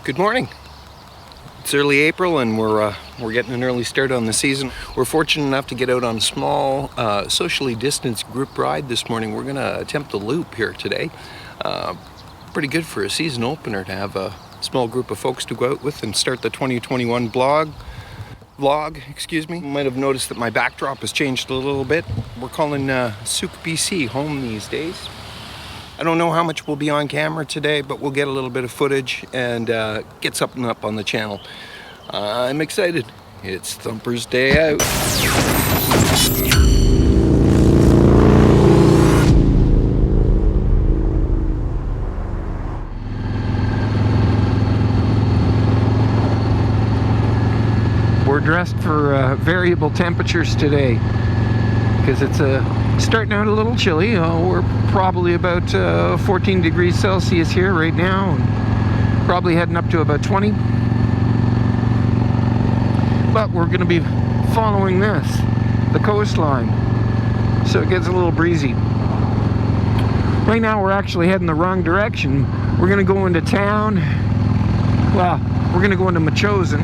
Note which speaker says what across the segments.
Speaker 1: Good morning. It's early April and we're getting an early start on the season. We're fortunate enough to get out on a small socially distanced group ride this morning. We're gonna attempt the loop here today. Pretty good for a season opener to have a small group of folks to go out with and start the 2021 vlog, excuse me. You might have noticed that my backdrop has changed a little bit. We're calling Sooke, BC home these days. I don't know how much will be on camera today, but we'll get a little bit of footage and get something up on the channel. I'm excited. It's Thumper's Day Out. We're dressed for variable temperatures today because it's starting out a little chilly. We're probably about 14 degrees Celsius here right now, and probably heading up to about 20. But we're going to be following the coastline, so it gets a little breezy. Right now we're actually heading the wrong direction. We're going to go into town. Well, we're going to go into Machosen,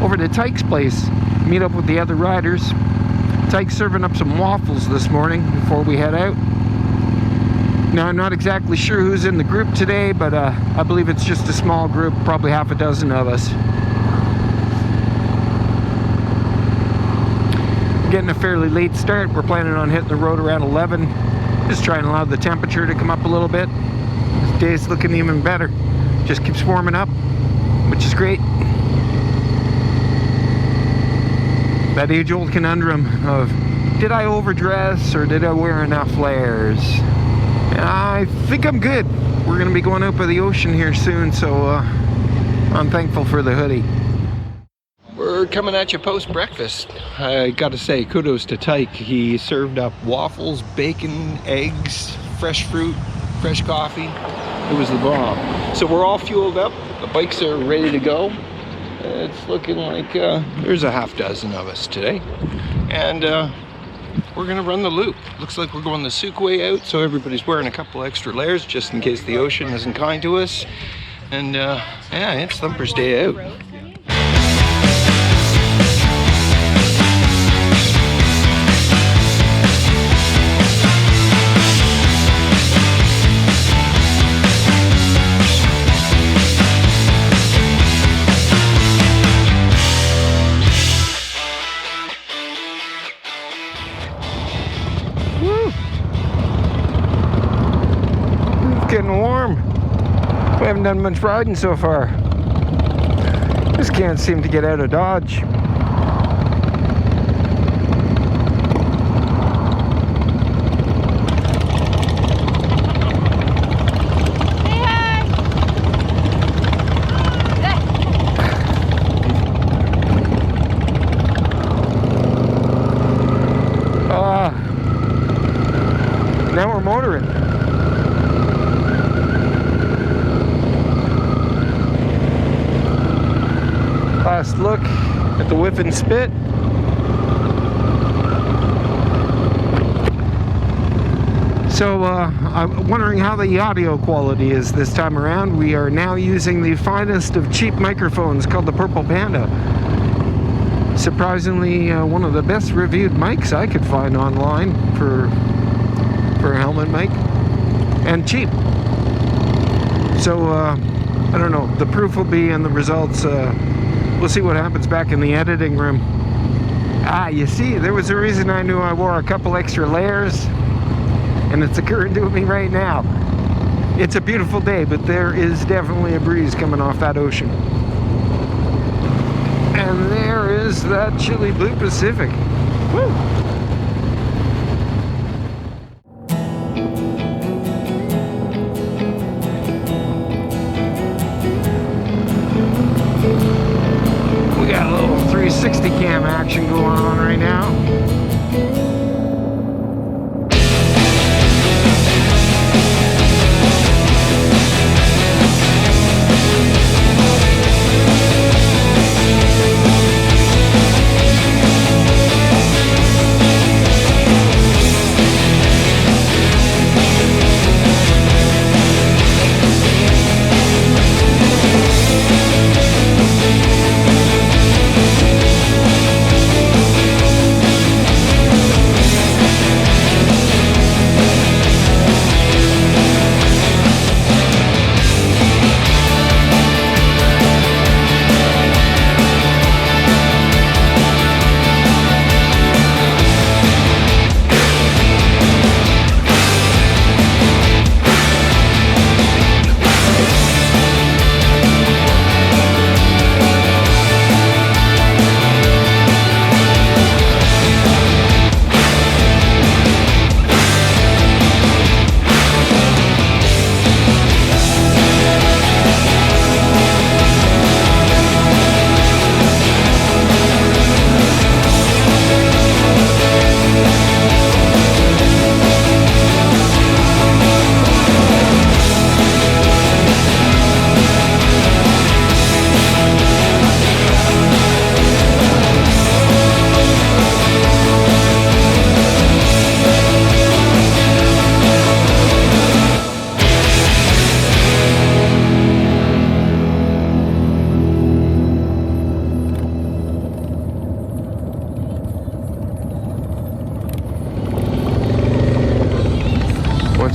Speaker 1: over to Tyke's place, meet up with the other riders. Tyke's serving up some waffles this morning before we head out. Now, I'm not exactly sure who's in the group today, but I believe it's just a small group, probably half a dozen of us. Getting a fairly late start. We're planning on hitting the road around 11. Just trying to allow the temperature to come up a little bit. This day's looking even better. Just keeps warming up, which is great. That age-old conundrum of, did I overdress or did I wear enough layers? And I think I'm good. We're going to be going out by the ocean here soon, so I'm thankful for the hoodie. We're coming at you post-breakfast. I got to say, kudos to Tyke. He served up waffles, bacon, eggs, fresh fruit, fresh coffee. It was the bomb. So we're all fueled up. The bikes are ready to go. It's looking like there's a half dozen of us today, and we're gonna run the loop. Looks like we're going the Sooke way out, so everybody's wearing a couple extra layers just in case the ocean isn't kind to us. And yeah, it's Thumper's Day Out. Getting warm. We haven't done much riding so far. Just can't seem to get out of Dodge. Now we're motoring. Last look at the whip and spit. So I'm wondering how the audio quality is this time around. We are now using the finest of cheap microphones called the Purple Panda. Surprisingly, one of the best reviewed mics I could find online for a helmet mic, and cheap. So I don't know, the proof will be in the results. We'll see what happens back in the editing room. You see, there was a reason I knew I wore a couple extra layers, and it's occurring to me right now. It's a beautiful day, but there is definitely a breeze coming off that ocean. And there is that chilly blue Pacific. Woo! We got a little 360 cam action going on right now.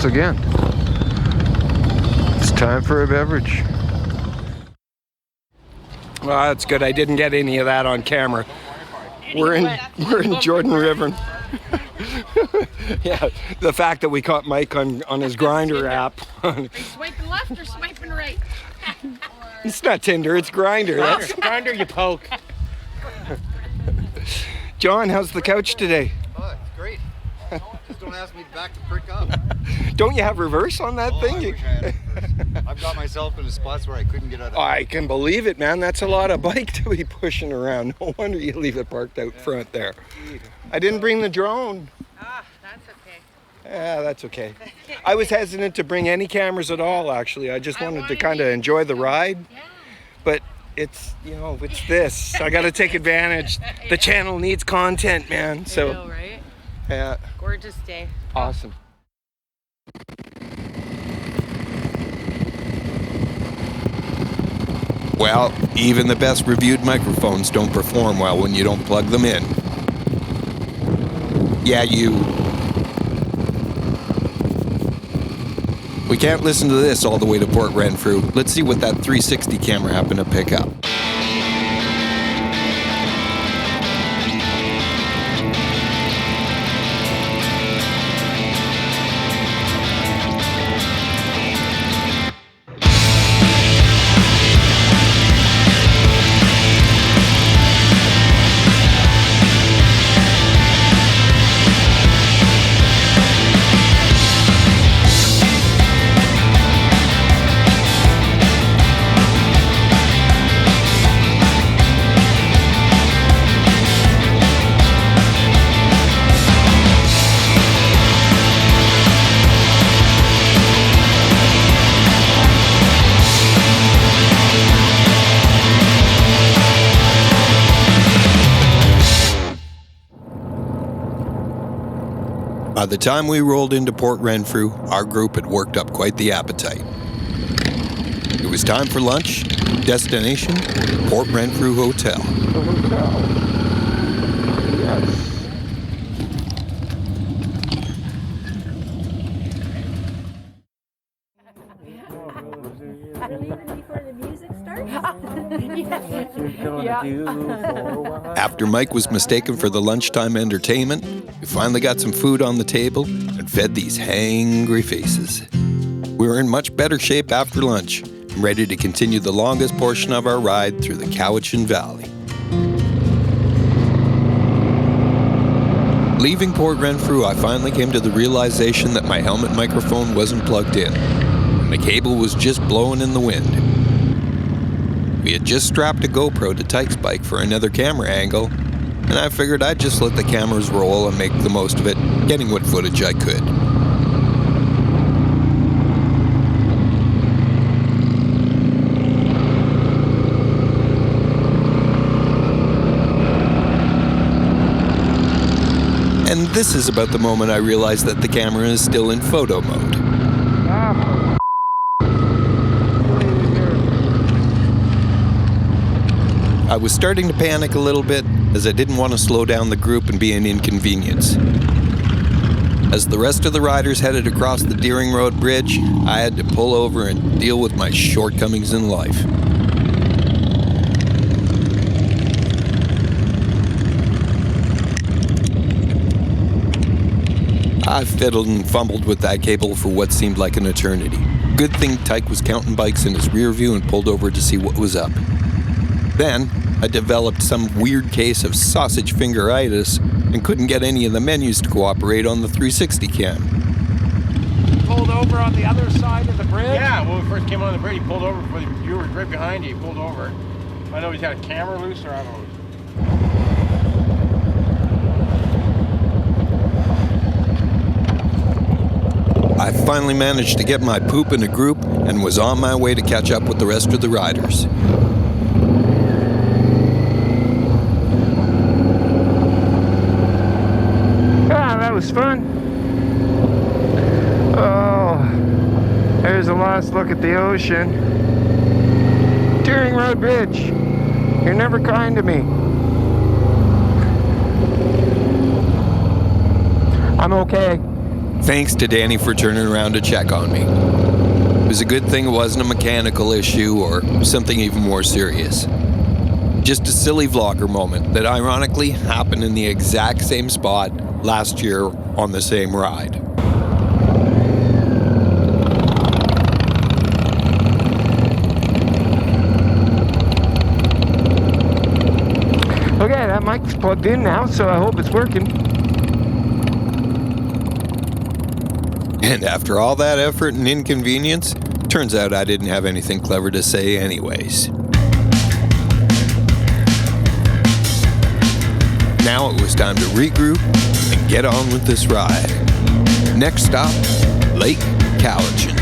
Speaker 1: once again. It's time for a beverage. Well, that's good. I didn't get any of that on camera. We're in Jordan River. Yeah, the fact that we caught Mike on his Grindr app.
Speaker 2: Are you swiping left or swiping right?
Speaker 1: It's not Tinder, it's Grindr. That's
Speaker 3: Grindr, you poke.
Speaker 1: John, how's the couch today?
Speaker 4: Oh, it's great. Just don't ask me to back the prick up.
Speaker 1: Don't you have reverse on that thing?
Speaker 4: I wish I had reverse. I've got myself in spots where I couldn't get out of.
Speaker 1: I can believe it, man. That's a lot of bike to be pushing around. No wonder you leave it parked out front there. I didn't bring the drone.
Speaker 2: Ah, that's okay.
Speaker 1: Yeah, that's okay. I was hesitant to bring any cameras at all, actually. I just wanted to kind of enjoy the ride.
Speaker 2: Yeah.
Speaker 1: But it's, you know, it's this. I got to take advantage. The channel needs content, man. So,
Speaker 2: I know, right?
Speaker 1: yeah.
Speaker 2: Gorgeous day.
Speaker 1: Awesome. Well, even the best reviewed microphones don't perform well when you don't plug them in. Yeah, you. We can't listen to this all the way to Port Renfrew. Let's see what that 360 camera happened to pick up. By the time we rolled into Port Renfrew, our group had worked up quite the appetite. It was time for lunch. Destination, Port Renfrew Hotel. The hotel. Yes. After Mike was mistaken for the lunchtime entertainment, we finally got some food on the table and fed these hangry faces. We were in much better shape after lunch and ready to continue the longest portion of our ride through the Cowichan Valley. Leaving Port Renfrew, I finally came to the realization that my helmet microphone wasn't plugged in, and the cable was just blowing in the wind. We had just strapped a GoPro to Tyke's bike for another camera angle, and I figured I'd just let the cameras roll and make the most of it, getting what footage I could. And this is about the moment I realized that the camera is still in photo mode. I was starting to panic a little bit, as I didn't want to slow down the group and be an inconvenience. As the rest of the riders headed across the Deering Road Bridge, I had to pull over and deal with my shortcomings in life. I fiddled and fumbled with that cable for what seemed like an eternity. Good thing Tyke was counting bikes in his rear view and pulled over to see what was up. Then, I developed some weird case of sausage fingeritis and couldn't get any of the menus to cooperate on the 360 cam.
Speaker 3: Pulled over on the other side of the bridge? Yeah, when we first came on the bridge, he pulled over. You were right behind you. He pulled over. I know he's got a camera loose, or I don't know.
Speaker 1: I finally managed to get my poop in a group and was on my way to catch up with the rest of the riders. That was fun. Oh, there's a last look at the ocean. Deering Road Bridge, you're never kind to me. I'm okay. Thanks to Danny for turning around to check on me. It was a good thing it wasn't a mechanical issue or something even more serious. Just a silly vlogger moment that ironically happened in the exact same spot last year on the same ride. Okay, that mic's plugged in now, so I hope it's working. And after all that effort and inconvenience, turns out I didn't have anything clever to say anyways. Now it was time to regroup and get on with this ride. Next stop, Lake Cowichan.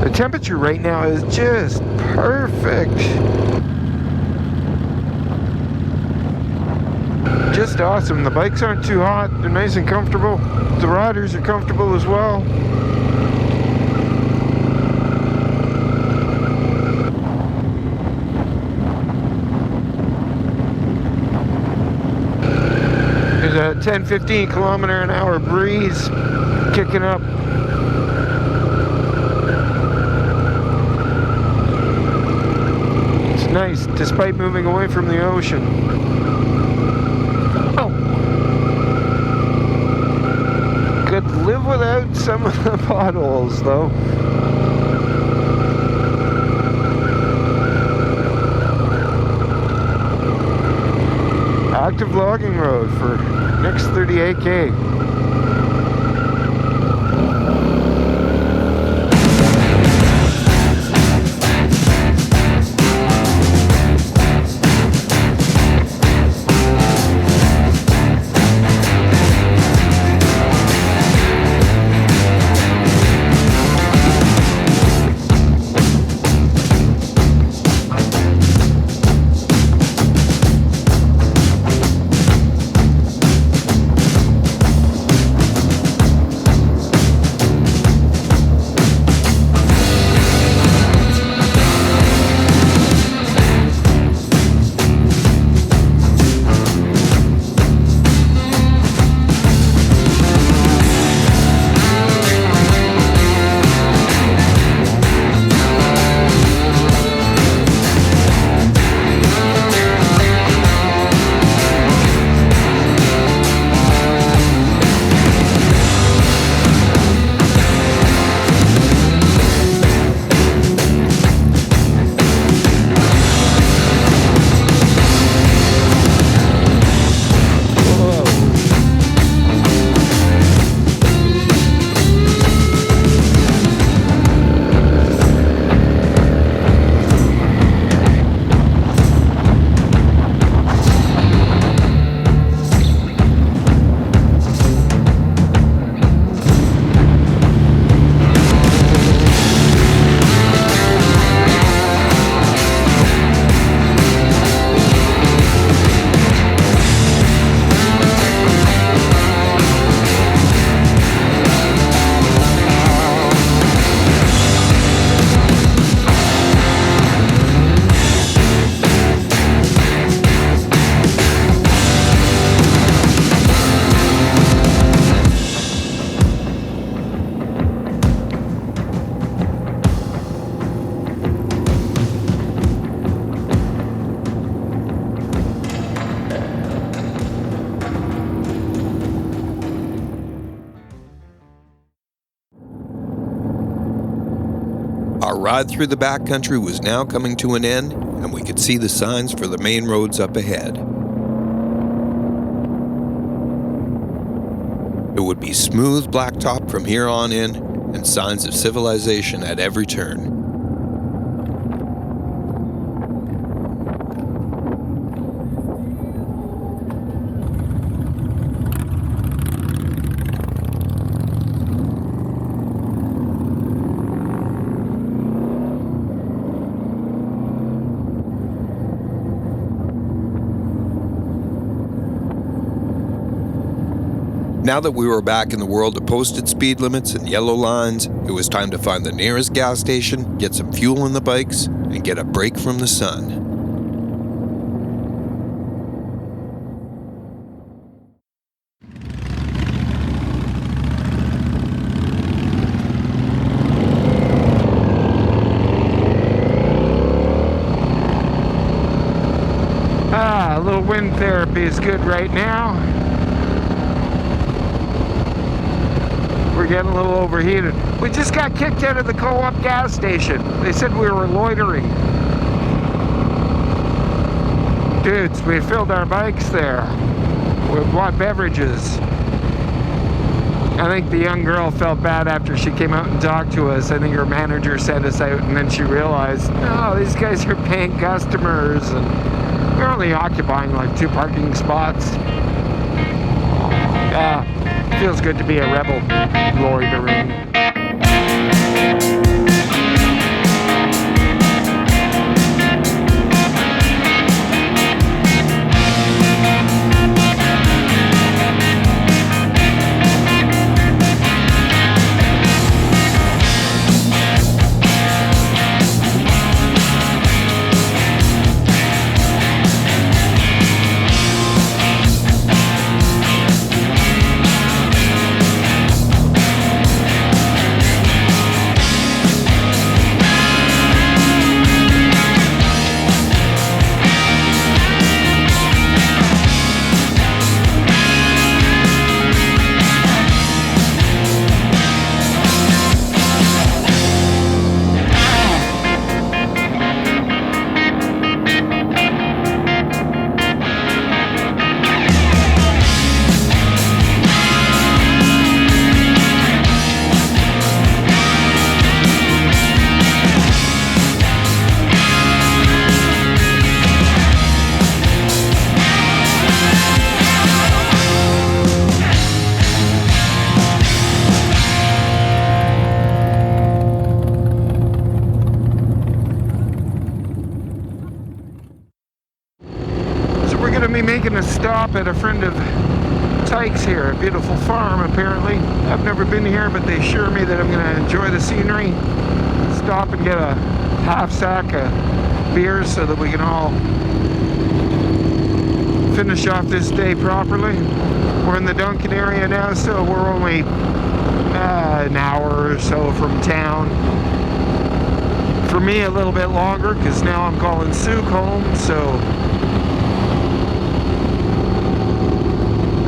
Speaker 1: The temperature right now is just perfect. Just awesome. The bikes aren't too hot. They're nice and comfortable. The riders are comfortable as well. There's a 10-15 kilometer an hour breeze kicking up. Nice, despite moving away from the ocean. Oh! Could live without some of the potholes, though. Active logging road for next 38K. Our ride through the backcountry was now coming to an end, and we could see the signs for the main roads up ahead. It would be smooth blacktop from here on in, and signs of civilization at every turn. Now that we were back in the world of posted speed limits and yellow lines, it was time to find the nearest gas station, get some fuel in the bikes, and get a break from the sun. A little wind therapy is good right now. We're getting a little overheated. We just got kicked out of the co-op gas station. They said we were loitering. Dudes, we filled our bikes there. We bought beverages. I think the young girl felt bad after she came out and talked to us. I think her manager sent us out, and then she realized, oh, these guys are paying customers, and we're only occupying like 2 parking spots. Yeah. Feels good to be a rebel loitering. Making a stop at a friend of Tyke's here, a beautiful farm apparently. I've never been here, but they assure me that I'm going to enjoy the scenery. Stop and get a half sack of beer so that we can all finish off this day properly. We're in the Duncan area now, so we're only an hour or so from town. For me, a little bit longer, because now I'm calling Sooke home, so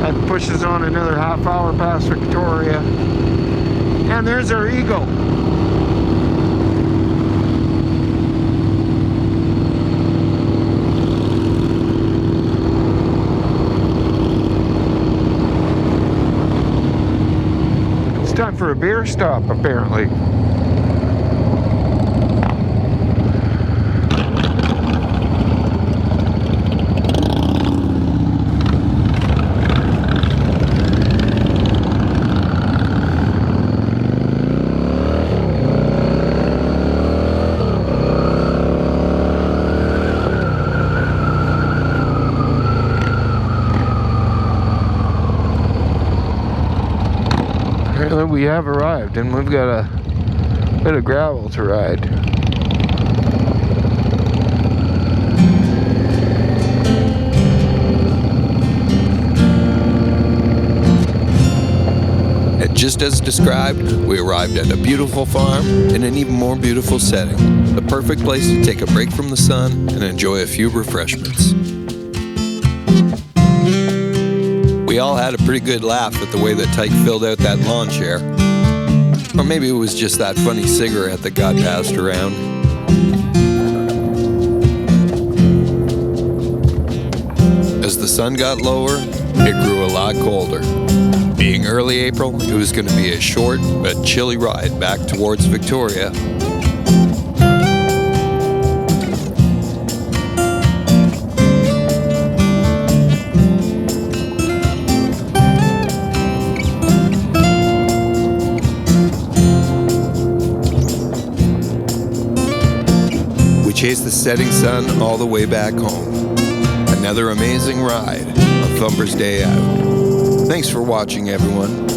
Speaker 1: that pushes on another half hour past Victoria. And there's our eagle. It's time for a beer stop, apparently. We have arrived, and we've got a bit of gravel to ride. And just as described, we arrived at a beautiful farm in an even more beautiful setting. The perfect place to take a break from the sun and enjoy a few refreshments. We all had a pretty good laugh at the way that Tyke filled out that lawn chair. Or maybe it was just that funny cigarette that got passed around. As the sun got lower, it grew a lot colder. Being early April, it was going to be a short but chilly ride back towards Victoria. We chased the setting sun all the way back home. Another amazing ride on Thumper's Day Out. Thanks for watching, everyone.